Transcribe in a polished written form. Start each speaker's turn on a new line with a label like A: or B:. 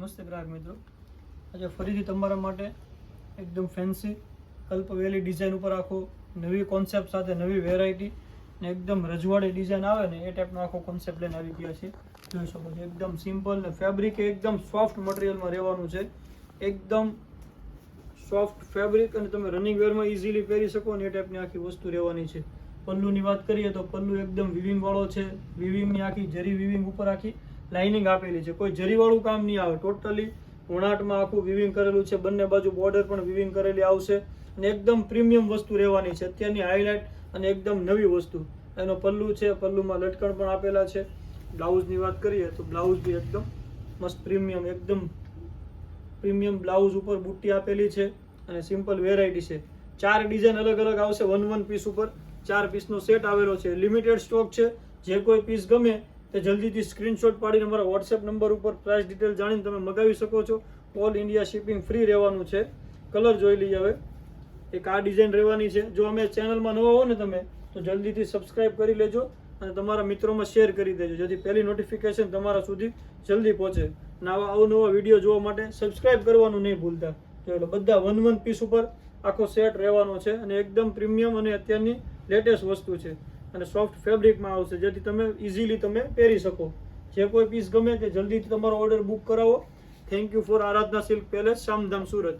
A: નમસ્તે ગ્રાહક મિત્રો, આજે ફરીથી તમારા માટે એકદમ ફેન્સી કલ્પવેલી ડિઝાઇન ઉપર આખો નવી કોન્સેપ્ટ સાથે નવી વેરાયટી ને એકદમ રજવાડી ડિઝાઇન આવે ને એ ટાઈપનો આખો કોન્સેપ્ટ લઈને આવી ગયા છે. જોઈ શકો છો એકદમ સિમ્પલ ને ફેબ્રિક એકદમ સોફ્ટ મટીરિયલમાં રહેવાનું છે. એકદમ સોફ્ટ ફેબ્રિક અને તમે રનિંગ વેરમાં ઇઝીલી પહેરી શકો ને એ ટાઈપની આખી વસ્તુ રહેવાની છે. પલ્લુની વાત કરીએ તો પલ્લુ એકદમ વિવિંગ વાળો છે. વિવિંગની આખી જરી વિવિંગ ઉપર આખી લાઇનિંગ આપેલી છે. કોઈ જરીવાળું કામ નહીં આવે. ટોટલી વણાટમાં આખું વિવિંગ કરેલું છે. બંને બાજુ બોર્ડર પણ વિવિંગ કરેલી આવશે અને એકદમ પ્રીમિયમ વસ્તુ રહેવાની છે. અત્યારની હાઇલાઇટ અને એકદમ નવી વસ્તુ. એનો પલ્લુ છે, પલ્લુમાં લટકણ પણ આપેલા છે. બ્લાઉઝની વાત કરીએ તો બ્લાઉઝ બી એકદમ મસ્ત પ્રીમિયમ, એકદમ પ્રીમિયમ બ્લાઉઝ ઉપર બુટ્ટી આપેલી છે અને સિમ્પલ વેરાયટી છે. 4 ડિઝાઇન અલગ અલગ આવશે. વન પીસ ઉપર 4 પીસનો સેટ આવેલો છે. લિમિટેડ સ્ટોક છે. જે કોઈ પીસ ગમે તે જલ્દીથી સ્ક્રીનશોટ પાડીને અમારા વોટ્સએપ નંબર ઉપર પ્રાઇસ ડિટેલ જાણીને તમે મગાવી શકો છો. ઓલ ઇન્ડિયા શિપિંગ ફ્રી રહેવાનું છે. કલર જોઈ લઈએ. હવે એક આ ડિઝાઇન રહેવાની છે. જો અમે ચેનલમાં નવા હો ને તમે તો જલ્દીથી સબસ્ક્રાઇબ કરી લેજો અને તમારા મિત્રોમાં શેર કરી દેજો, જેથી પહેલી નોટિફિકેશન તમારા સુધી જલ્દી પહોંચે. નવા અવનવા વિડીયો જોવા માટે સબસ્ક્રાઇબ કરવાનું નહીં ભૂલતા. જો બધા વન પીસ ઉપર આખો સેટ રહેવાનો છે અને એકદમ પ્રીમિયમ અને અત્યારની લેટેસ્ટ વસ્તુ છે અને સોફ્ટ ફેબ્રિકમાં આવશે, જેથી તમે ઇઝીલી તમે પહેરી શકો. જે કોઈ પીસ ગમે તે જલ્દીથી તમારો ઓર્ડર બુક કરાવો. Thank you for Aradhana silk palace, Shamdham, Surat.